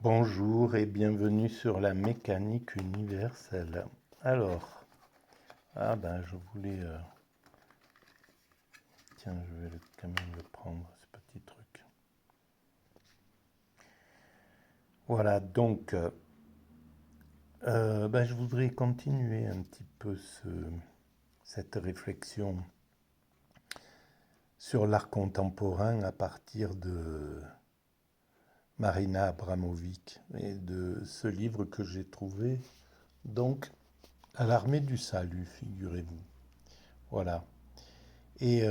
Bonjour et bienvenue sur la mécanique universelle. Alors, je voulais... tiens, je vais quand même le prendre, ce petit truc. Voilà, donc, je voudrais continuer un petit peu cette réflexion sur l'art contemporain à partir de Marina Abramovic et de ce livre que j'ai trouvé, donc, à l'Armée du Salut, figurez-vous. Voilà. Et...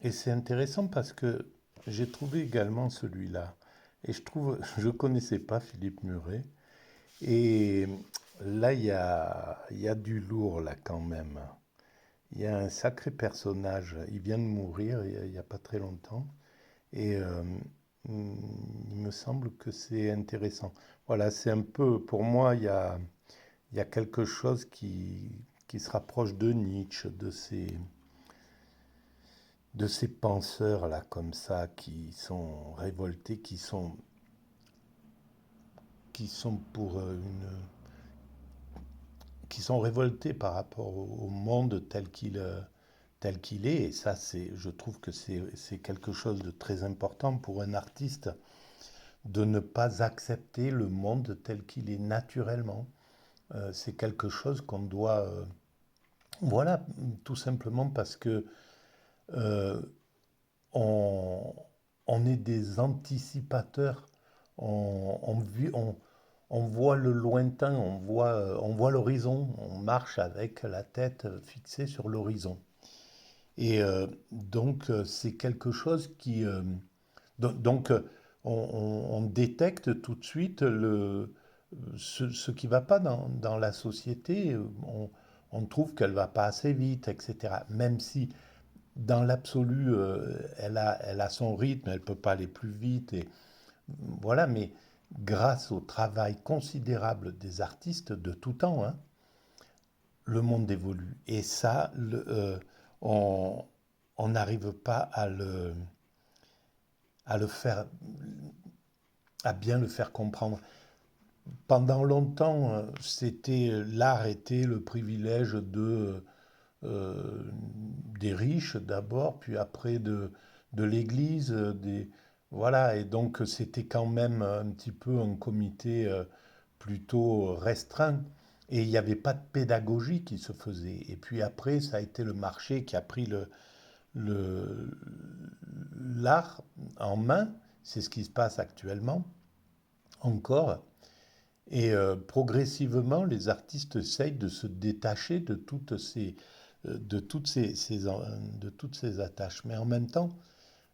Et c'est intéressant parce que j'ai trouvé également celui-là. Et je connaissais pas Philippe Muret. Et là, il y a du lourd, là, quand même. Il y a un sacré personnage. Il vient de mourir il y a pas très longtemps. Et il me semble que c'est intéressant. Voilà, c'est un peu, pour moi, il y a quelque chose qui se rapproche de Nietzsche, de ces penseurs là comme ça qui sont révoltés, qui sont pour qui sont révoltés par rapport au monde tel qu'il est. Et ça, je trouve que c'est quelque chose de très important pour un artiste de ne pas accepter le monde tel qu'il est naturellement. C'est quelque chose qu'on doit, voilà, tout simplement parce que euh, on, on est des anticipateurs. On voit le lointain, on voit l'horizon, on marche avec la tête fixée sur l'horizon. Et c'est quelque chose donc, on détecte tout de suite ce qui ne va pas dans la société. On trouve qu'elle ne va pas assez vite, etc. Même si dans l'absolu, elle a son rythme, elle ne peut pas aller plus vite. Et voilà, mais grâce au travail considérable des artistes de tout temps, hein, le monde évolue. Et ça, on on n'arrive pas à le faire, à bien le faire comprendre. Pendant longtemps, l'art était le privilège euh, des riches d'abord, puis après de l'Église, voilà, et donc c'était quand même un petit peu un comité plutôt restreint, et il n'y avait pas de pédagogie qui se faisait. Et puis après, ça a été le marché qui a pris le- l'art en main, c'est ce qui se passe actuellement encore, et progressivement, les artistes essayent de se détacher de toutes ces attaches. Mais en même temps,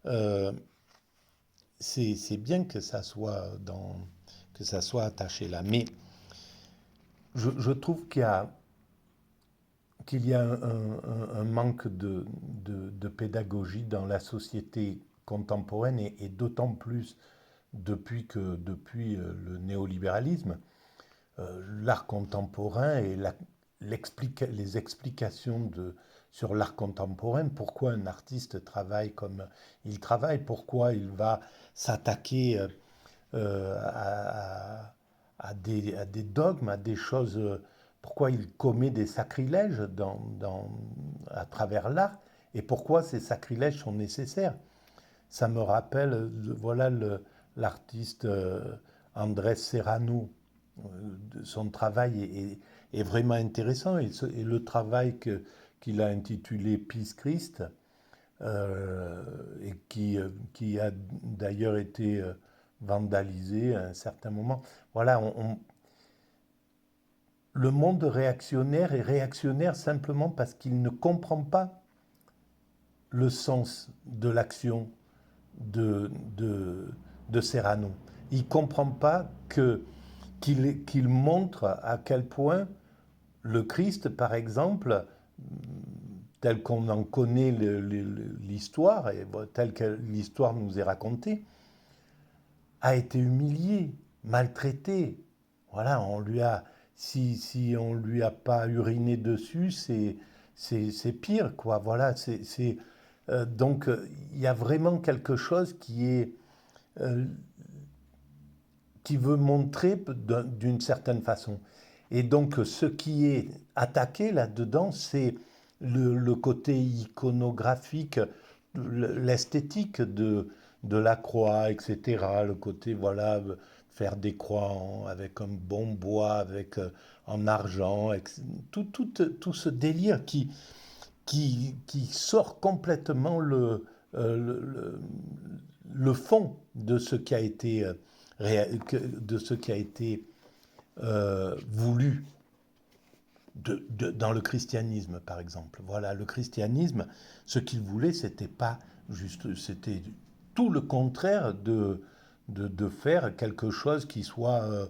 euh, c'est bien que ça soit attaché là. Mais je trouve qu'il y a un manque de pédagogie dans la société contemporaine et d'autant plus depuis le néolibéralisme. L'art contemporain et les explications sur l'art contemporain, pourquoi un artiste travaille comme il travaille, pourquoi il va s'attaquer à des dogmes, à des choses, pourquoi il commet des sacrilèges à travers l'art et pourquoi ces sacrilèges sont nécessaires. Ça me rappelle, voilà, l'artiste Andrés Serrano. Son travail est vraiment intéressant et le travail qu'il a intitulé Peace Christ et qui a d'ailleurs été vandalisé à un certain moment. Voilà, le monde réactionnaire est réactionnaire simplement parce qu'il ne comprend pas le sens de l'action de Serrano. Il ne comprend pas qu'il montre à quel point le Christ, par exemple, tel qu'on en connaît l'histoire, et telle que l'histoire nous est racontée, a été humilié, maltraité. Voilà, si on lui a pas uriné dessus, c'est pire, quoi. Voilà, Donc, il y a vraiment quelque chose euh, qui veut montrer d'une certaine façon. Et donc, ce qui est attaqué là-dedans, c'est le côté iconographique, l'esthétique de la croix, etc. Le côté, voilà, faire des croix avec un bon bois, avec en argent, tout ce délire qui sort complètement euh, le, le- le fond de ce qui a été, de ce qui a été voulu dans le christianisme, par exemple. Voilà, le christianisme, ce qu'il voulait, c'était pas juste, c'était tout le contraire de faire quelque chose qui soit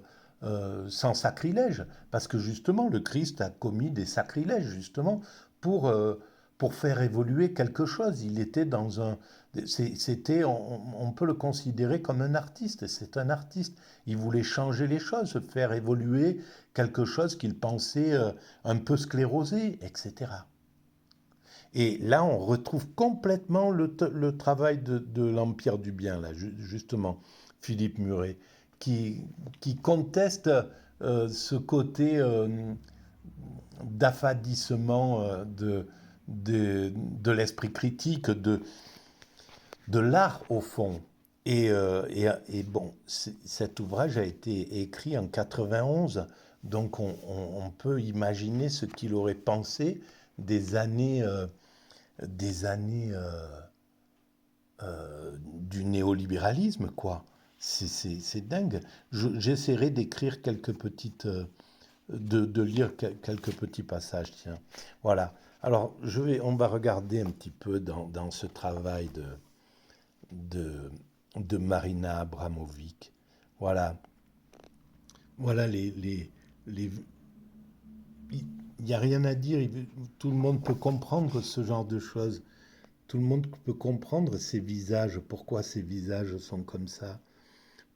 sans sacrilège. Parce que justement, le Christ a commis des sacrilèges, justement, pour, euh, pour faire évoluer quelque chose. Il était dans un... C'était, on peut le considérer comme un artiste. C'est un artiste. Il voulait changer les choses, faire évoluer quelque chose qu'il pensait un peu sclérosé, etc. Et là, on retrouve complètement le travail de l'Empire du Bien, là, justement, Philippe Muret, qui, qui conteste ce côté d'affadissement de l'esprit critique, de l'art au fond. Et bon, cet ouvrage a été écrit en 91, donc on peut imaginer ce qu'il aurait pensé des années, des années du néolibéralisme, quoi. C'est dingue. J'essaierai d'écrire quelques petites, de lire quelques petits passages, tiens. Voilà. Alors, on va regarder un petit peu dans ce travail de, de Marina Abramovic. Voilà, voilà les... Il n'y a rien à dire, tout le monde peut comprendre ce genre de choses. Tout le monde peut comprendre ces visages, pourquoi ces visages sont comme ça,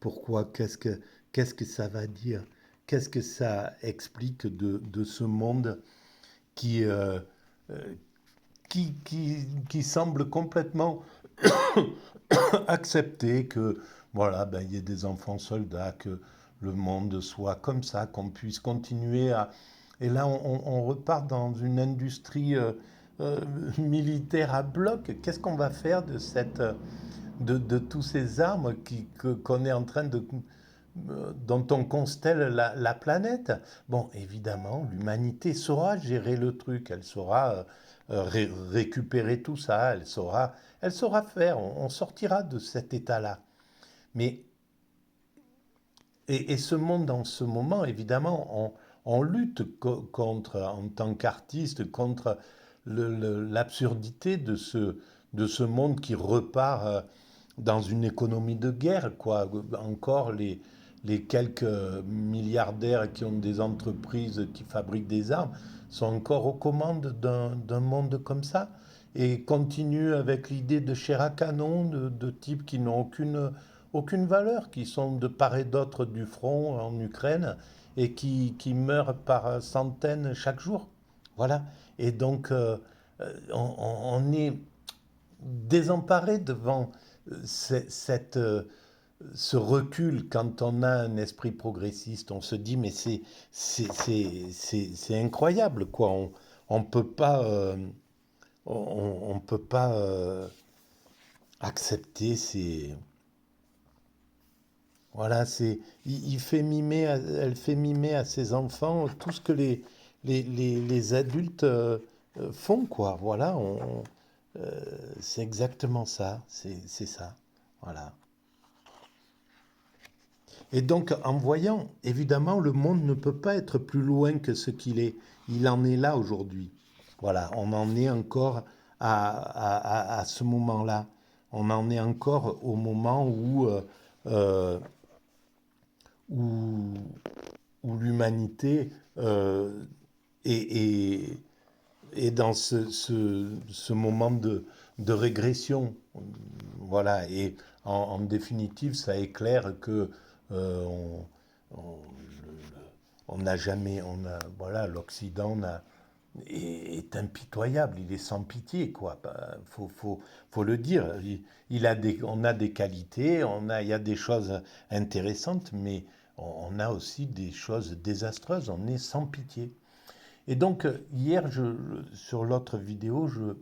pourquoi, qu'est-ce que ça va dire, qu'est-ce que ça explique de ce monde qui, euh, euh, qui semble complètement accepter que voilà, ben, il y ait des enfants soldats, que le monde soit comme ça, qu'on puisse continuer à... Et là, on repart dans une industrie euh, militaire à bloc. Qu'est-ce qu'on va faire de de tous ces armes qu'on est en train dont on constelle la planète? Bon, évidemment, l'humanité saura gérer le truc, elle saura récupérer tout ça, elle saura faire, on sortira de cet état-là. Mais, et ce monde, en ce moment, évidemment, on lutte contre, en tant qu'artiste, contre l'absurdité de ce monde qui repart dans une économie de guerre, quoi. Encore les quelques milliardaires qui ont des entreprises qui fabriquent des armes sont encore aux commandes d'un monde comme ça et continuent avec l'idée de chair à canon, de types qui n'ont aucune valeur, qui sont de part et d'autre du front en Ukraine et qui meurent par centaines chaque jour. Voilà. Et donc, on est désemparé devant cette, ce recul quand on a un esprit progressiste. On se dit, mais c'est incroyable, quoi. On peut pas, on peut pas accepter ces... Voilà, il fait mimer, elle fait mimer à ses enfants tout ce que les adultes font, quoi. Voilà, c'est exactement ça, c'est ça. Voilà. Et donc, en voyant, évidemment, le monde ne peut pas être plus loin que ce qu'il est. Il en est là aujourd'hui. Voilà, on en est encore à ce moment-là. On en est encore au moment euh, où, où l'humanité est, est- est dans ce moment de régression. Voilà, et en définitive, ça éclaire que on, on- on n'a jamais, voilà, l'Occident est impitoyable, il est sans pitié, quoi. Bah, faut le dire. On a des qualités, il y a des choses intéressantes, mais on a aussi des choses désastreuses. On est sans pitié. Et donc, hier, sur l'autre vidéo, je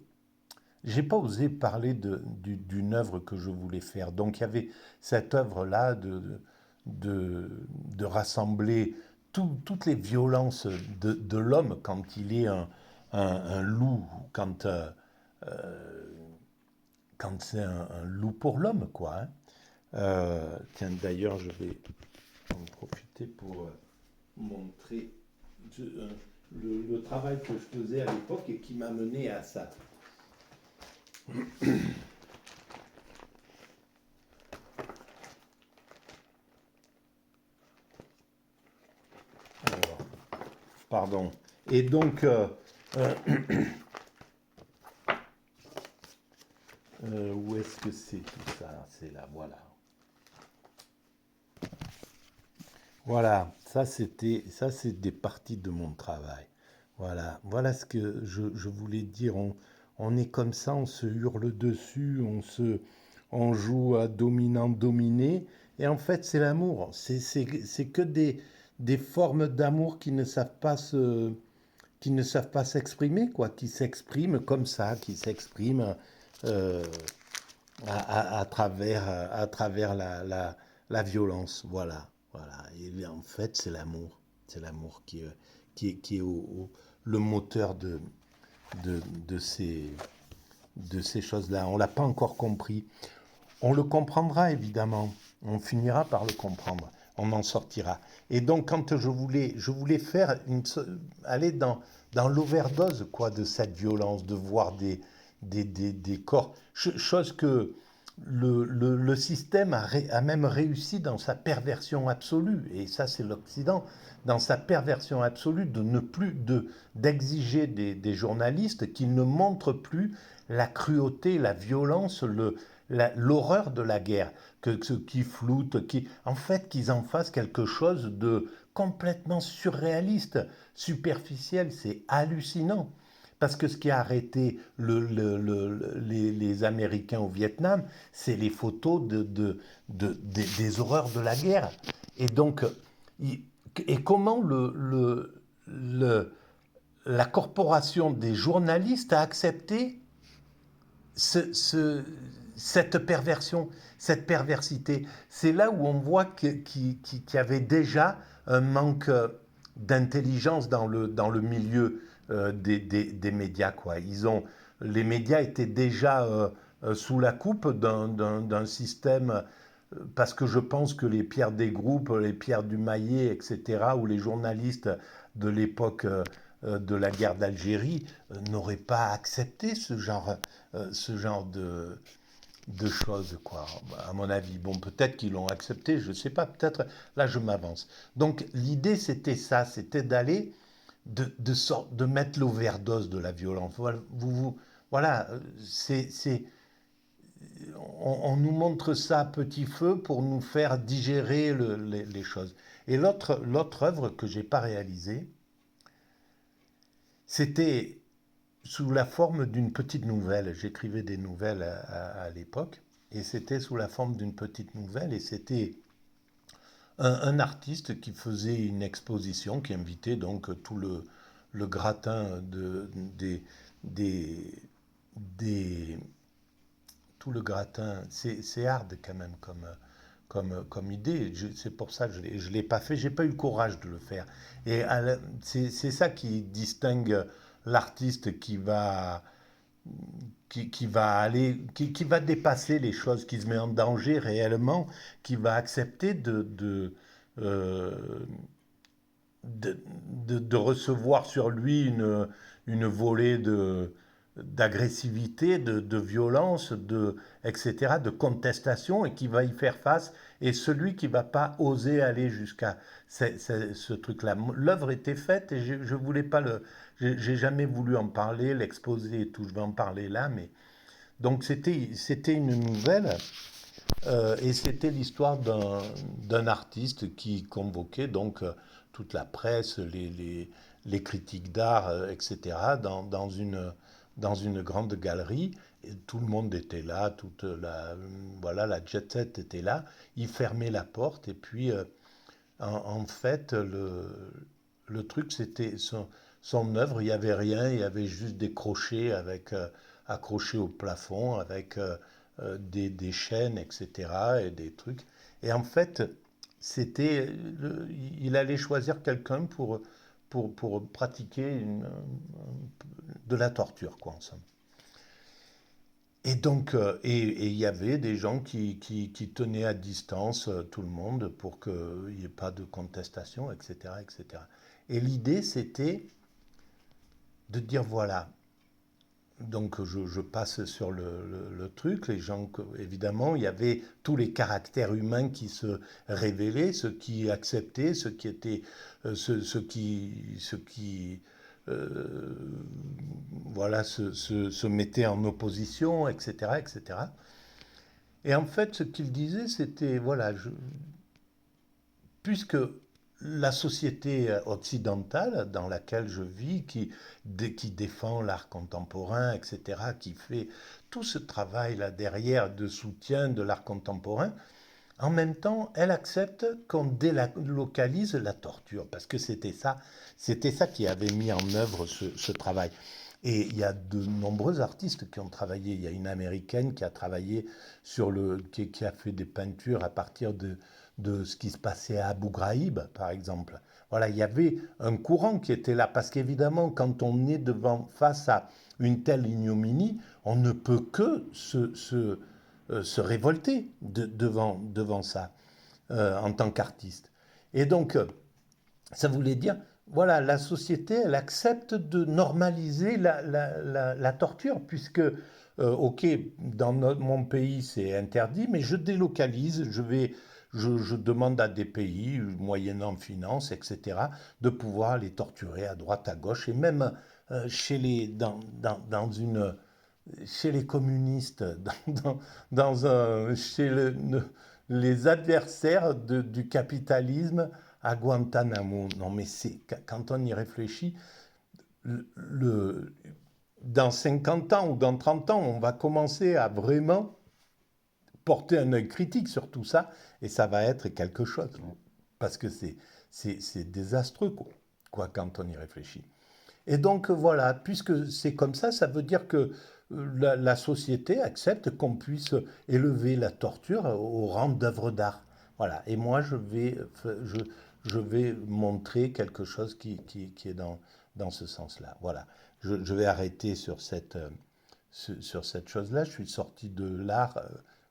n'ai pas osé parler d'une œuvre que je voulais faire. Donc, il y avait cette œuvre-là de, de rassembler toutes les violences de l'homme quand il est un loup, quand, euh, quand c'est un loup pour l'homme, quoi. Hein. Tiens, d'ailleurs, je vais en profiter pour montrer le travail que je faisais à l'époque et qui m'a mené à ça. Alors, pardon. Et donc, euh, où est-ce que c'est tout ça? C'est là, voilà. Voilà, ça c'est des parties de mon travail. Voilà ce que je voulais dire. On est comme ça, on se hurle dessus, on joue à dominant-dominé. Et en fait, c'est l'amour. C'est que des formes d'amour qui ne savent pas s'exprimer, quoi, qui s'expriment comme ça, qui s'expriment euh, à travers la violence. Voilà. Et en fait, c'est l'amour. C'est l'amour qui est le moteur de, de ces, de ces choses-là. On ne l'a pas encore compris. On le comprendra évidemment. On finira par le comprendre. On en sortira. Et donc, quand je voulais faire aller dans l'overdose quoi de cette violence, de voir des corps, chose que le système a même réussi dans sa perversion absolue, et ça c'est l'Occident, dans sa perversion absolue de ne plus d'exiger des journalistes qu'ils ne montrent plus la cruauté, la violence, l'horreur de la guerre, qui floutent, en fait qu'ils en fassent quelque chose de complètement surréaliste, superficiel, c'est hallucinant. Parce que ce qui a arrêté les Américains au Vietnam, c'est les photos des horreurs de la guerre. Et donc, et comment la corporation des journalistes a accepté ce, ce, cette perversion, cette perversité? C'est là où on voit qu'il y avait déjà un manque d'intelligence dans le milieu des médias. Quoi. Les médias étaient déjà sous la coupe d'un système, parce que je pense que les Pierre Desgroupes, les Pierre Dumayet, etc., ou les journalistes de l'époque de la guerre d'Algérie n'auraient pas accepté ce genre de choses, quoi, à mon avis. Bon, peut-être qu'ils l'ont accepté, je ne sais pas, peut-être, là je m'avance. Donc l'idée c'était ça, c'était d'aller, de mettre l'overdose de la violence. Voilà, on nous montre ça à petit feu pour nous faire digérer les choses. Et l'autre œuvre que j'ai pas réalisée, c'était sous la forme d'une petite nouvelle. J'écrivais des nouvelles à l'époque, et c'était sous la forme d'une petite nouvelle, et c'était un artiste qui faisait une exposition, qui invitait donc tout le gratin des, des, tout le gratin. C'est hard quand même comme idée. C'est pour ça que je l'ai pas fait. J'ai pas eu le courage de le faire. Et c'est ça qui distingue l'artiste qui va qui va dépasser les choses, qui se met en danger réellement, qui va accepter euh, de recevoir sur lui une volée d'agressivité, de violence, etc., de contestation, et qui va y faire face, et celui qui ne va pas oser aller jusqu'à ce truc-là. L'œuvre était faite, et je voulais pas j'ai jamais voulu en parler, l'exposer et tout, je vais en parler là, mais donc c'était une nouvelle, et c'était l'histoire d'un artiste qui convoquait donc toute la presse, les critiques d'art, etc., dans une grande galerie. Et tout le monde était là, voilà, la jet set était là. Il fermait la porte et puis, en fait, le truc, c'était son œuvre. Il n'y avait rien, il y avait juste des crochets accrochés au plafond avec des chaînes, etc., et des trucs. Et en fait, c'était, il allait choisir quelqu'un pour pratiquer de la torture, quoi, en somme. Et donc, et il y avait des gens qui tenaient à distance tout le monde pour qu'il n'y ait pas de contestation, etc., etc. Et cetera. Et l'idée, c'était de dire, voilà, donc je passe sur le truc, les gens, évidemment, il y avait tous les caractères humains qui se révélaient, ceux qui acceptaient, ceux qui étaient, ceux qui euh, voilà, se mettaient en opposition, etc., etc. Et cetera. Et en fait, ce qu'il disait, c'était, voilà, puisque la société occidentale dans laquelle je vis, qui défend l'art contemporain, etc., qui fait tout ce travail-là derrière de soutien de l'art contemporain, en même temps, elle accepte qu'on délocalise la torture, parce que c'était ça qui avait mis en œuvre ce travail. Et il y a de nombreux artistes qui ont travaillé. Il y a une américaine qui a travaillé qui a fait des peintures à partir de ce qui se passait à Abu Ghraib, par exemple. Voilà, il y avait un courant qui était là, parce qu'évidemment, quand on est face à une telle ignominie, on ne peut que se révolter devant ça en tant qu'artiste. Et donc, ça voulait dire, voilà, la société, elle accepte de normaliser la torture, puisque, ok, dans mon pays, c'est interdit, mais je délocalise, je demande à des pays, moyennant finance, etc., de pouvoir les torturer à droite, à gauche, et même dans une chez les communistes, les adversaires du capitalisme à Guantanamo. Non, mais quand on y réfléchit, le, dans 50 ans ou dans 30 ans, on va commencer à vraiment porter un œil critique sur tout ça, et ça va être quelque chose. Parce que c'est désastreux, quoi, quand on y réfléchit. Et donc voilà, puisque c'est comme ça veut dire que la société accepte qu'on puisse élever la torture au rang d'œuvre d'art. Voilà. Et moi, je vais montrer quelque chose qui est dans ce sens-là. Voilà. Je vais arrêter sur cette chose-là. Je suis sorti de l'art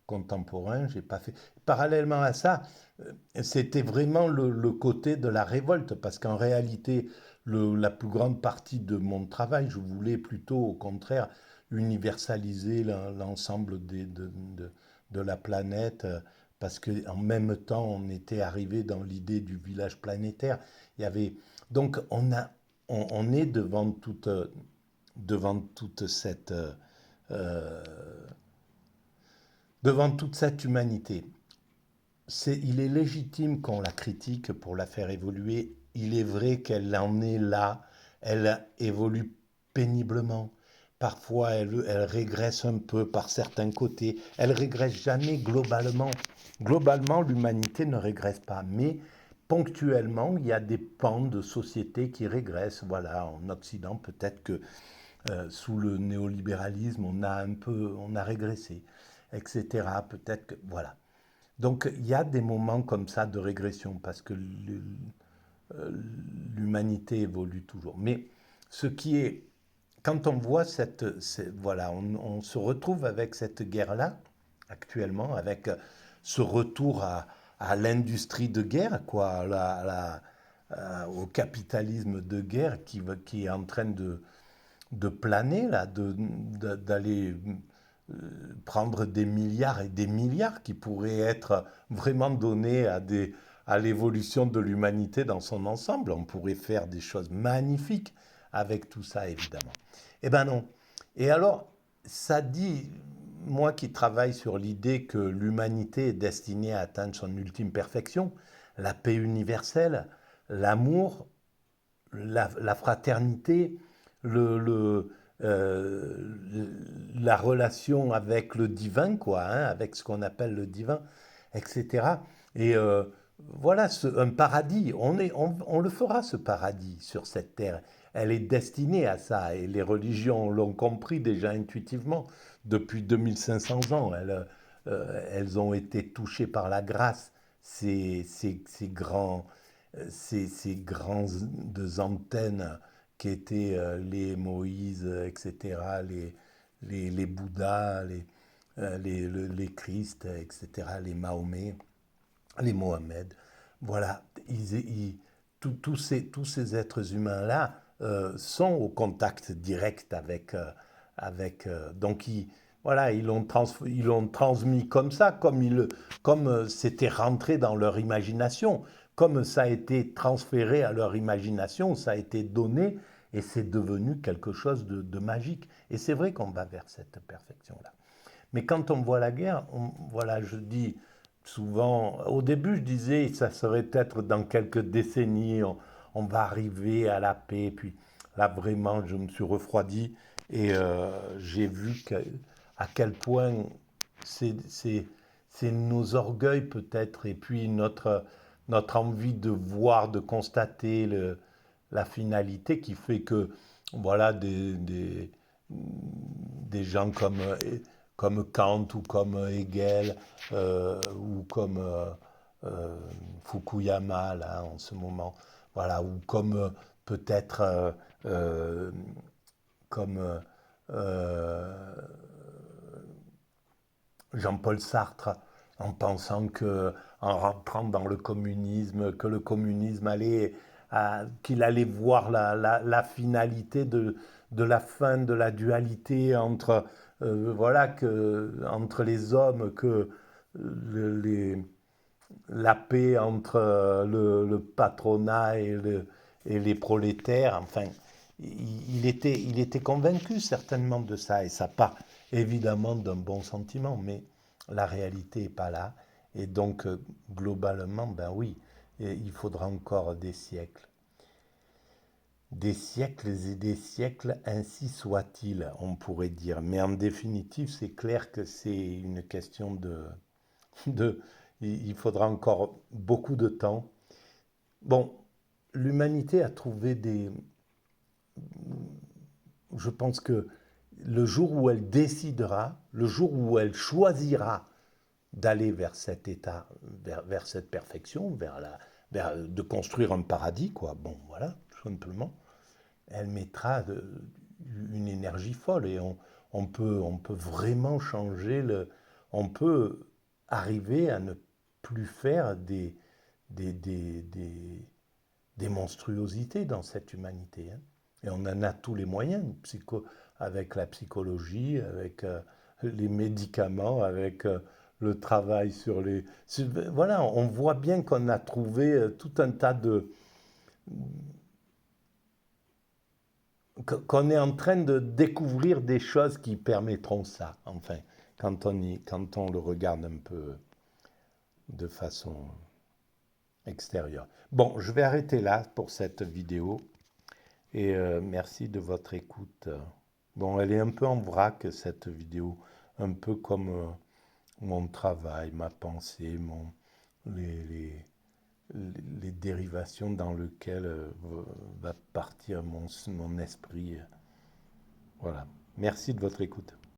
contemporain. J'ai pas fait. Parallèlement à ça, c'était vraiment le côté de la révolte, parce qu'en réalité, la plus grande partie de mon travail, je voulais plutôt, au contraire, universaliser l'ensemble de la planète, parce qu'en même temps, on était arrivé dans l'idée du village planétaire. Il y avait, donc, on est devant toute cette, euh, devant toute cette humanité. Il est légitime qu'on la critique pour la faire évoluer. Il est vrai qu'elle en est là. Elle évolue péniblement. Parfois, elle régresse un peu par certains côtés. Elle régresse jamais globalement. Globalement, l'humanité ne régresse pas. Mais ponctuellement, il y a des pans de société qui régressent. Voilà, en Occident, peut-être que sous le néolibéralisme, on a régressé, etc. Peut-être que, voilà. Donc il y a des moments comme ça de régression parce que l'humanité évolue toujours. Mais ce qui est, quand on voit voilà, on se retrouve avec cette guerre-là actuellement, avec ce retour à l'industrie de guerre, quoi, au capitalisme de guerre qui est en train de planer, là, d'aller prendre des milliards et des milliards qui pourraient être vraiment donnés à l'évolution de l'humanité dans son ensemble. On pourrait faire des choses magnifiques avec tout ça, évidemment. Eh ben non. Et alors, ça dit, moi qui travaille sur l'idée que l'humanité est destinée à atteindre son ultime perfection, la paix universelle, l'amour, la fraternité, le, le, euh, la relation avec le divin, quoi, hein, avec ce qu'on appelle le divin, etc. Et voilà, un paradis, on le fera ce paradis sur cette terre. Elle est destinée à ça et les religions l'ont compris déjà intuitivement depuis 2500 ans. Elles ont été touchées par la grâce, ces grands, ces grandes antennes qui étaient les Moïse, etc., les Bouddhas, les Christ, etc., les Mahomet, les Mohamed. Voilà, tous ces êtres humains-là sont au contact direct donc voilà, ils l'ont transmis comme ça, comme c'était rentré dans leur imagination, comme ça a été transféré à leur imagination, ça a été donné et c'est devenu quelque chose de magique. Et c'est vrai qu'on va vers cette perfection-là. Mais quand on voit la guerre, voilà, je dis souvent, au début je disais, ça serait peut-être dans quelques décennies, on va arriver à la paix. Puis là, vraiment, je me suis refroidi et j'ai vu à quel point c'est c'est nos orgueils peut-être, et puis notre envie de voir, de constater la finalité qui fait que, voilà, des gens comme Kant ou comme Hegel ou comme Fukuyama là en ce moment, voilà, ou comme peut-être euh, comme Jean-Paul Sartre, en pensant que, en rentrant dans le communisme, que le communisme qu'il allait voir la finalité de la fin de la dualité entre, voilà, entre les hommes, que le- les, la paix entre le patronat et les prolétaires. Enfin, il était convaincu certainement de ça, et ça part évidemment d'un bon sentiment, mais la réalité n'est pas là. Et donc, globalement, ben oui, il faudra encore des siècles et des siècles, ainsi soit-il, on pourrait dire. Mais en définitive, c'est clair que c'est une question de, il faudra encore beaucoup de temps. Bon, l'humanité a trouvé je pense que le jour où elle décidera, le jour où elle choisira d'aller vers cet état, vers cette perfection, de construire un paradis, quoi. Bon, voilà, tout simplement. Elle mettra une énergie folle et on peut vraiment changer on peut arriver à ne plus faire des, des, des, des monstruosités dans cette humanité, hein. Et on en a tous les moyens, avec la psychologie, avec les médicaments, avec le travail sur les... Voilà, on voit bien qu'on a trouvé tout un tas qu'on est en train de découvrir des choses qui permettront ça, enfin, quand on le regarde un peu de façon extérieure. Bon, je vais arrêter là pour cette vidéo. Et merci de votre écoute. Bon, elle est un peu en vrac, cette vidéo, un peu comme mon travail, ma pensée, les, les- les dérivations dans lesquelles va partir mon esprit. Voilà. Merci de votre écoute.